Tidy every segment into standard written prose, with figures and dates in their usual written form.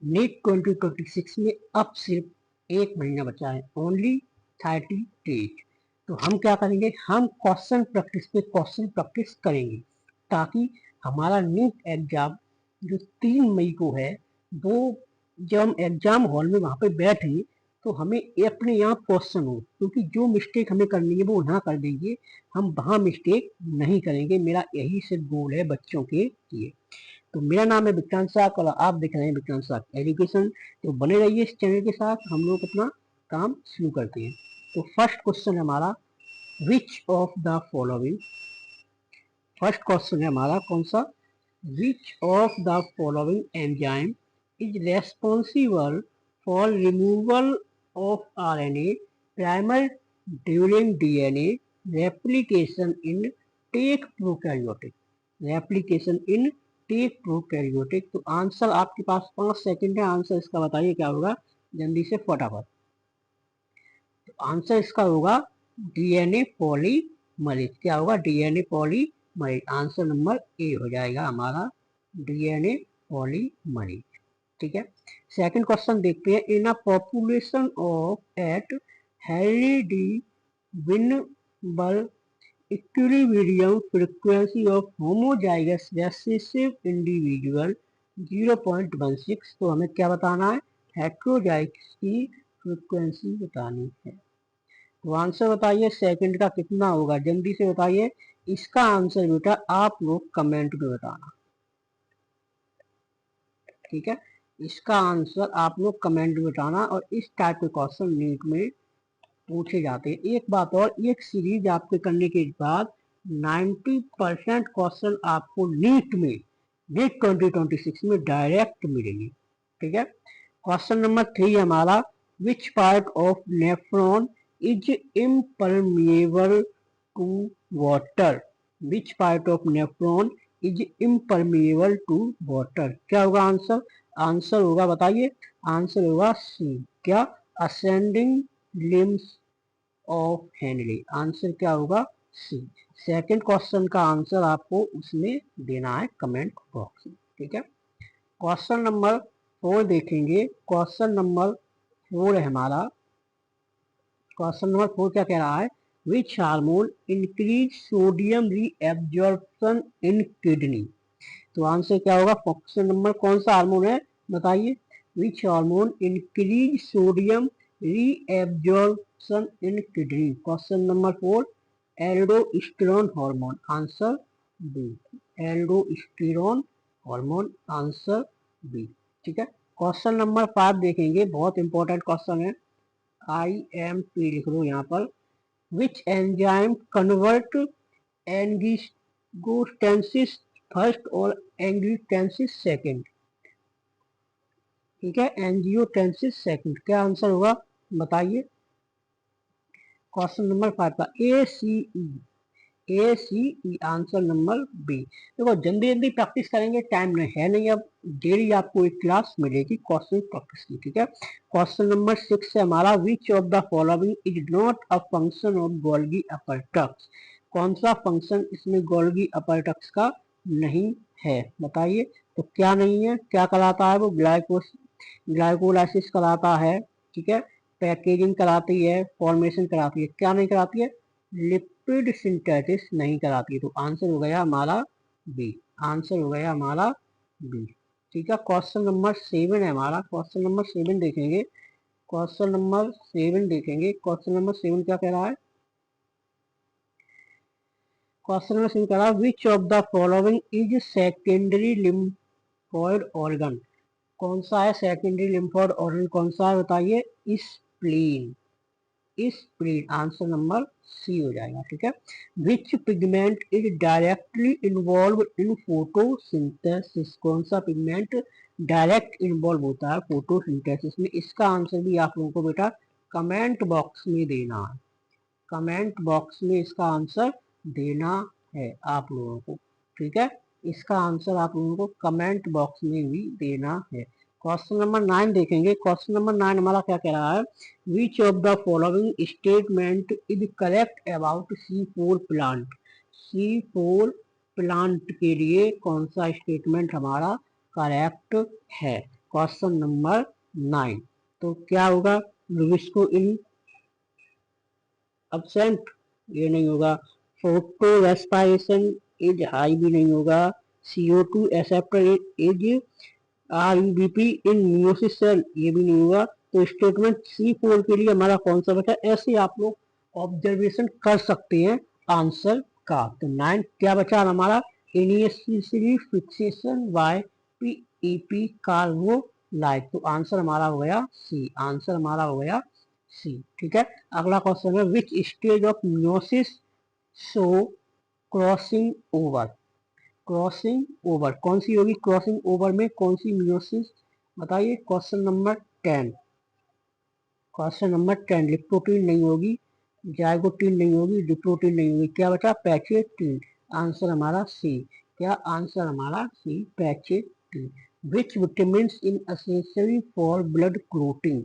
NEET 2026 में अब सिर्फ 1 महीना बचा है, ओनली 30 डेज। तो हम क्या करेंगे, हम क्वेश्चन प्रैक्टिस पे क्वेश्चन प्रैक्टिस करेंगे ताकि हमारा नीट एग्जाम जो 3 मई को है, वो जब हम एग्जाम हॉल में वहां पे बैठे तो हमें अपने आप क्वेश्चन हो, क्योंकि जो मिस्टेक हमें करनी है वो यहाँ कर देंगे, हम वहां मिस्टेक नहीं करेंगे। मेरा यही सिर्फ गोल है बच्चों के लिए। तो मेरा नाम है विक्रांत साहब और आप देख रहे हैं विक्रांत साहब एजुकेशन। तो बने रहिए इस चैनल के साथ, हम लोग अपना काम शुरू करते हैं। तो फर्स्ट क्वेश्चन है हमारा, which of the following. First question है हमारा कौन सा, which of the following enzyme is responsible for removal of RNA primer during DNA replication in tech prokaryotic. Replication in tech prokaryotic. तो आंसर आपके पास 5 second है, आंसर इसका बताइए क्या होगा, जल्दी से फटाफट। तो आंसर इसका होगा डीएनए पॉलीमरेज। क्या होगा, DNA polymerase. Answer number A हो जाएगा हमारा, डीएनए पॉलीमरेज। ठीक है, सेकंड क्वेश्चन देखते हैं। In a population of at Hardy Weinberg equilibrium frequency of homozygous recessive individual 0.16। तो हमें क्या बताना है, हेट्रोजाइगस की फ्रीक्वेंसी बतानी है। तो आंसर बताइए सेकंड का कितना होगा, जल्दी से बताइए। इसका आंसर बेटा आप लोग कमेंट में बताना, ठीक है। इसका आंसर आप लोग कमेंट में बताना। और इस टाइप के क्वेश्चन नीट में पूछे जाते हैं। एक बात और, एक सीरीज आपके करने के बाद 90% क्वेश्चन आपको नीट 2026 में डायरेक्ट मिलेंगे, ठीक है। क्वेश्चन नंबर 3 हमारा, which part of nephron is impermeable to water. Which part of nephron is impermeable to water. क्या होगा आंसर, आंसर होगा बताइए, आंसर होगा सी। क्या, ascending limbs of Henry. Answer क्या होगा, सी। सेकंड क्वेश्चन का आंसर आपको उसमें देना है कमेंट बॉक्स में, ठीक है। क्वेश्चन नंबर 4 देखेंगे। क्वेश्चन नंबर 4 है हमारा, क्वेश्चन नंबर 4 क्या कह रहा है, which hormone increase sodium reabsorption in kidney. तो आंसर क्या होगा, क्वेश्चन नंबर कौन सा हार्मोन है बताइए, which hormone increase sodium reabsorption in kidney. Question number 4, aldosterone hormone. Answer B, aldosterone hormone. Answer B, ठीक है। क्वेश्चन नंबर 5 देखेंगे, बहुत इंपॉर्टेंट क्वेश्चन है, IMP लिख लो यहाँ पर। विच एंजाइम कन्वर्ट एंगियोटेंसिस फर्स्ट और एंगियोटेंसिस सेकंड। ठीक है, एंजियोटेंसिस सेकंड। क्या आंसर होगा बताइए, क्वेश्चन नंबर 5 का ACE आंसर नंबर बी। देखो जल्दी जल्दी प्रैक्टिस करेंगे, टाइम नहीं है नहीं, अब डेली आपको एक क्लास मिलेगी क्वेश्चन प्रैक्टिस की, ठीक है। क्वेश्चन नंबर 6 है हमारा, which of the following is not a function of Golgi apparatus. कौन सा फंक्शन इसमें गोल्गी अपर टक्स का नहीं है बताइए। तो क्या नहीं है, क्या कराता है वो, ग्लाइकोलाइसिस कराता है, ठीक है, पैकेजिंग कराती है, फॉर्मेशन कराती है। क्या नहीं कराती है, लिपिड सिंथेसिस नहीं कराती है। तो आंसर हो गया हमारा बी, आंसर हो गया हमारा बी, ठीक है। क्वेश्चन नंबर 7 है हमारा, क्वेश्चन नंबर 7 देखेंगे। क्वेश्चन नंबर 7 देखेंगे, क्वेश्चन नंबर 7 क्या कह रहा है, क्वेश्चन नंबर 7 कह रहा है, विच of the following is secondary lymphoid organ. कौन सा है सेकेंडरी लिम्फोइड ऑर्गन, कौन सा है बताइए, spleen, spleen. Answer number C हो जाएगा, ठीक है। Which pigment is directly involved in photosynthesis. कौन सा पिगमेंट डायरेक्ट इन्वॉल्व होता है फोटोसिंथेसिस में। इसका आंसर भी आप लोगों को बेटा कमेंट बॉक्स में देना है, कमेंट बॉक्स में इसका आंसर देना है आप लोगों को, ठीक है। इसका आंसर आप लोगों को कमेंट बॉक्स में भी देना है। क्वेश्चन नंबर 9 देखेंगे। क्वेश्चन नंबर 9 हमारा क्या कह रहा है, विच of the following statement is correct about C4 plant. C4 plant के लिए कौन सा स्टेटमेंट हमारा करेक्ट है। Question number 9। तो क्या होगा, लुबिस्को इन absent, ये नहीं होगा। फोटो रेस्पायरेशन इज हाई भी नहीं होगा। CO2 acceptor is RBP in meiosis cell, ये भी नहीं होगा। तो स्टेटमेंट C4 के लिए हमारा कौन सा बचा, ऐसे आप लोग ऑब्जर्वेशन कर सकते हैं आंसर का। तो 9 क्या बचा हमारा, इनिशियली फिक्सेशन बाय PEP कार्बोलाइट। तो आंसर हमारा हो गया सी, आंसर हमारा हो गया सी। ठीक है, अगला क्वेश्चन है which stage of meiosis show crossing over. Crossing over कौन सी होगी, क्रॉसिंग ओवर में कौन सी मियोसिस बताइए। क्वेश्चन नंबर 10, क्वेश्चन नंबर 10 लिप्टोप्रीन नहीं होगी, जाइगोटीन नहीं होगी, डिप्रोटीन नहीं होगी, क्या बचा पैचेटीन। आंसर हमारा सी, क्या आंसर हमारा सी, पैचेटीन। Which vitamin in essential for blood clotting,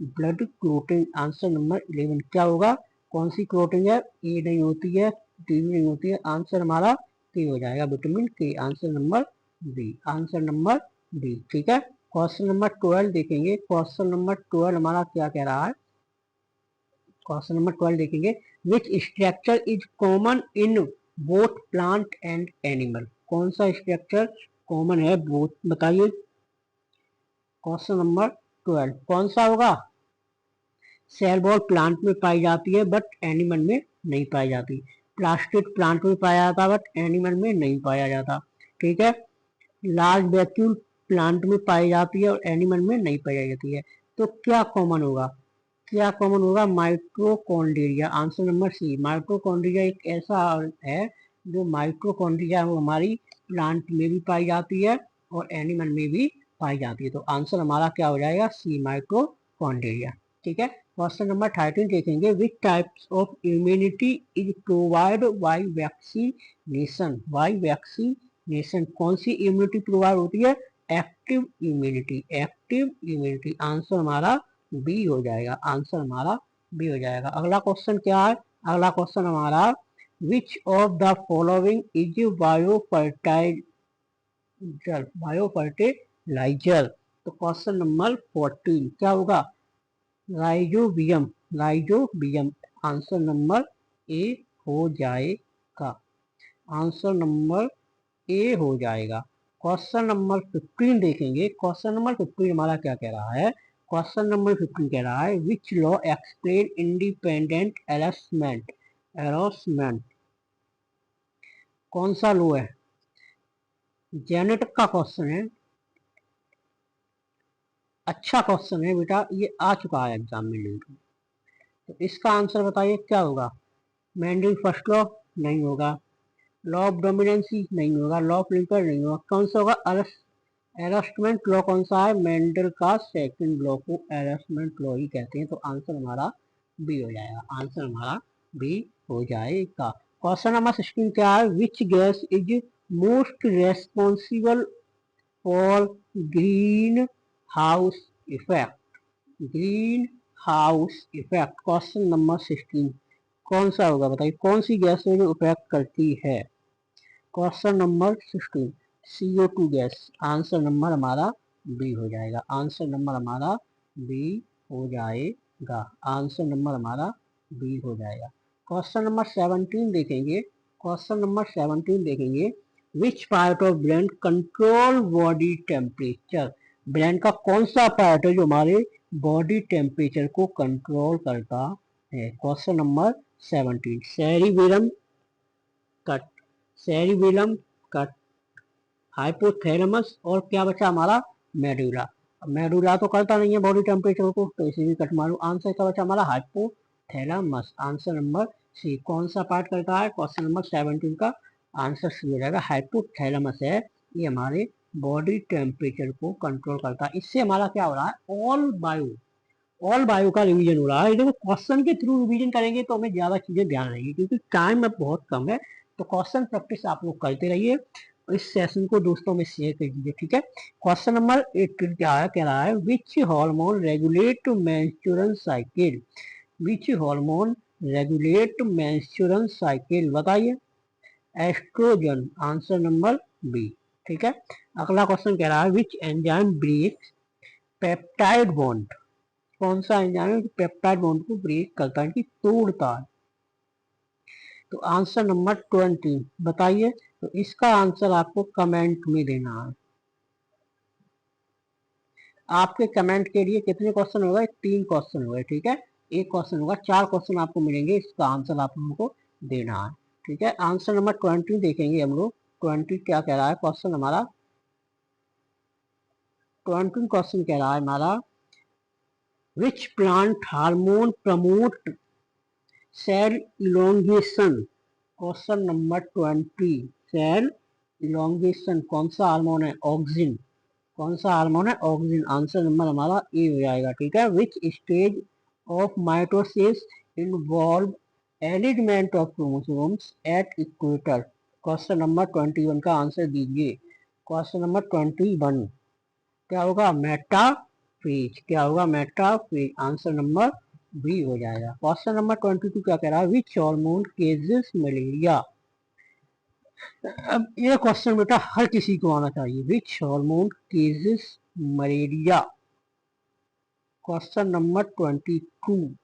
blood clotting. Answer number 11 क्या होगा, कौन सी क्लोटिंग है, ए नहीं होती है, डी नहीं होती है, आंसर हमारा के हो जाएगा, vitamin K. Answer number B, answer number B. ठीक है, क्वेश्चन नंबर 12 देखेंगे। क्वेश्चन नंबर 12 हमारा क्या कह रहा है, क्वेश्चन नंबर 12 देखेंगे। Which structure is common in both plant and animal. कौन सा स्ट्रक्चर कॉमन है बोथ, बताइए। क्वेश्चन नंबर 12 कौन सा होगा, सेल वॉल प्लांट में पाई जाती है बट एनिमल में नहीं पाई जाती। प्लास्टिक प्लांट में पाया जाता है बट एनिमल में नहीं पाया जाता। ठीक है, लार्ज वैक्यूल प्लांट में पाई जाती है और एनिमल में नहीं पाई जाती है। तो क्या कॉमन होगा, क्या कॉमन होगा, mitochondria. Answer number C, mitochondria एक ऐसा है जो माइटोकॉन्ड्रिया वो हमारी प्लांट में भी पाई जाती है और एनिमल में भी पाई जाती है। तो आंसर हमारा क्या हो जाएगा, सी, माइटोकॉन्ड्रिया। ठीक है, क्वेश्चन नंबर 13 देखेंगे। Which types of immunity is provide by vaccination, by vaccination. कौन सी इम्यूनिटी प्रोवाइड होती है, active immunity, active immunity. Answer हमारा बी हो जाएगा, आंसर हमारा बी हो जाएगा। अगला क्वेश्चन क्या है, अगला क्वेश्चन हमारा which of the following is biofertiliser. तो क्वेश्चन नंबर 14 क्या होगा, rhizobium, rhizobium. Answer number A हो जाएगा, आंसर नंबर ए हो जाएगा। क्वेश्चन नंबर 15 देखेंगे। क्वेश्चन नंबर 15 हमारा क्या कह रहा है, क्वेश्चन नंबर 15 कह रहा है विच लॉ एक्सप्लेन इंडिपेंडेंट एलॉसमेंट, एलॉसमेंट। कौन सा लॉ है, जेनेटिक का क्वेश्चन है, अच्छा क्वेश्चन है बेटा, ये आ चुका है एग्जाम में लिंक। तो इसका आंसर बताइए क्या होगा, मैंडल फर्स्ट लॉ नहीं होगा, लॉ ऑफ डोमिनेंसी नहीं होगा, लॉ ऑफ लिंकर नहीं होगा, कौन सा होगा, एडजस्टमेंट लॉ कौन सा है, मेंडल का सेकंड लॉ को एडजस्टमेंट लॉ ही कहते हैं। तो आंसर हमारा बी हो जाएगा, आंसर हमारा बी हो जाएगा। क्वेश्चन नंबर 16 क्या है, which gas is most responsible for green house effect, green house effect. Question number 16 कौन सा होगा बताइए, कौन सी गैस है जो इफेक्ट करती है। Question number 16 CO2 gas. Answer number हमारा बी हो जाएगा, आंसर नंबर हमारा बी हो जाएगा, आंसर नंबर हमारा बी हो जाएगा। क्वेश्चन नंबर 17 देखेंगे। क्वेश्चन नंबर 17 देखेंगे। विच part of brain control body temperature. Brain का कौन सा पार्ट है जो हमारे बॉडी टेम्परेचर को कंट्रोल करता है। Question number 17 cerebellum cut, cerebellum cut, hypothalamus और क्या बचा हमारा, मेडुला। मेडुला तो करता नहीं है बॉडी टेम्परेचर को, तो इसे भी कट मारू। आंसर क्या बचा हमारा, हाइपोथैलेमस। आंसर नंबर सी, कौन सा पार्ट करता है, क्वेश्चन नंबर 17 का आंसर सी हो जाएगा, हाइपोथैलेमस है, ये हमारे बॉडी टेम्परेचर को कंट्रोल करता है। इससे हमारा क्या हो रहा है, ऑल बायो का रिवीजन हो रहा है। देखो क्वेश्चन के थ्रू रिवीजन करेंगे तो हमें ज्यादा चीजें ध्यान रहेंगी क्योंकि टाइम अब बहुत कम है। तो क्वेश्चन प्रैक्टिस आप लोग करते रहिए और इस सेशन को दोस्तों में शेयर कर दीजिए। ठीक है, क्वेश्चन नंबर 18 क्या है, कह रहा है which hormone regulate menstrual cycle, which hormone regulate menstrual cycle, बताइए। Estrogen, answer number B. ठीक है, अगला क्वेश्चन कह रहा है which enzyme breaks peptide bond, कौन सा एंजाइम है जो पेप्टाइड बॉन्ड को ब्रेक करता है, कि तोड़ता है? तो आंसर नंबर 20 बताइए। तो इसका आंसर आपको कमेंट में देना है। आपके कमेंट के लिए कितने क्वेश्चन होगा? 3 क्वेश्चन होगा, ठीक है। एक क्वेश्चन होगा, 4 क्वेश्चन आपको मिलेंगे, इसका आंसर आप लोगों को देना है, ठीक है। आंसर नंबर 20 देखेंगे हम लोग। 20 क्या कह रहा है क्वेश्चन हमारा? 20 क्वेश्चन कह रहा है हमारा, which plant hormone promote cell elongation? Question number 20, cell elongation कौन सा हार्मोन है? ऑक्सिन। कौन सा हार्मोन है? ऑक्सिन। आंसर नंबर हमारा ए हो जाएगा, ठीक है। Which stage of mitosis involve element of chromosomes at equator? Question number 21 का आंसर दीजिए। क्वेश्चन नंबर 21 क्या होगा? मेटाफेज। क्या होगा? मेटाफेज। आंसर नंबर बी हो जाएगा। क्वेश्चन नंबर 22 क्या कह रहा है? Which hormone causes malaria? अब ये क्वेश्चन बेटा हर किसी को आना चाहिए। Which hormone causes malaria? Question number 22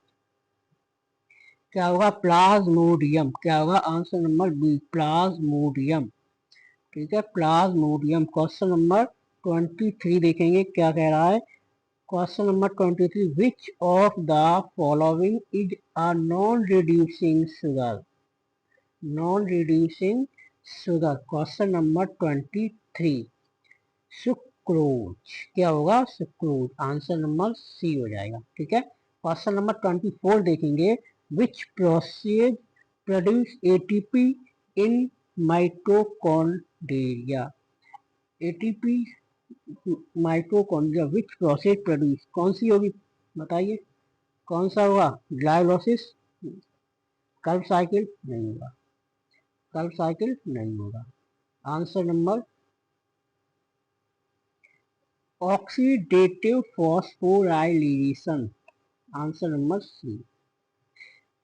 क्या होगा? प्लाज्मोडियम। क्या होगा? आंसर नंबर बी, प्लाज्मोडियम, ठीक है, प्लाज्मोडियम। क्वेश्चन नंबर 23 देखेंगे क्या कह रहा है। Question number 23, which of the following is a non reducing sugar? Non reducing sugar. Question number 23, sucrose. क्या होगा? सुक्रोज। आंसर नंबर सी हो जाएगा, ठीक है। क्वेश्चन नंबर 24 देखेंगे, which process produce ATP in mitochondria? ATP mitochondria which process produce, कौन सी होगी बताइए? कौन सा होगा? ग्लाइकोलाइसिस, कल्प साइकिल नहीं होगा, कल्प साइकिल नहीं होगा। Answer number oxidative phosphorylation. Answer number C.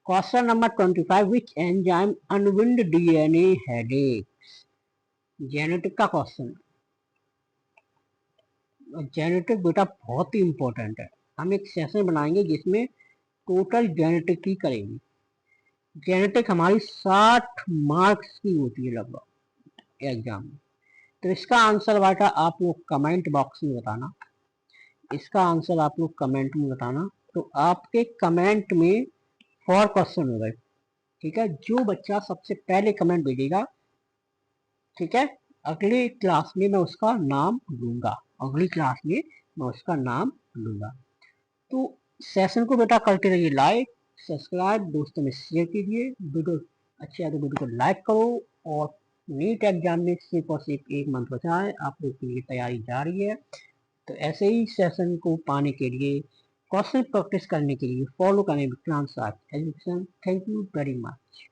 Question number 25, which enzyme unwind DNA helix? Genetic का क्वेश्चन। जेनेटिक बेटा बहुत ही इंपॉर्टेंट है। हम एक सेशन बनाएंगे जिसमें टोटल जेनेटिक ही करेंगे। जेनेटिक हमारी 60 मार्क्स की होती है लगभग एग्जाम में। तो इसका आंसर बेटा आप लोग कमेंट बॉक्स में बताना। इसका आंसर आप लोग कमेंट में बताना। तो आपके कमेंट में 4 क्वेश्चन हो गए, ठीक है। जो बच्चा सबसे पहले कमेंट भेजेगा, ठीक है, अगली क्लास में मैं उसका नाम लूंगा। अगली क्लास में मैं उसका नाम लूंगा। तो सेशन को बेटा करते रहिए लाइक, सब्सक्राइब, दोस्तों में शेयर कीजिए। वीडियो अच्छी आए तो वीडियो को लाइक करो। और नीट एग्जाम में सिर्फ और सिर्फ 1 मंथ बचा है, आप लोग के लिए तैयारी जारी है। तो ऐसे ही सेशन को पाने के लिए, क्वेश्चन प्रैक्टिस करने के लिए फॉलो करें विक्रांत साथ education. Thank you very much.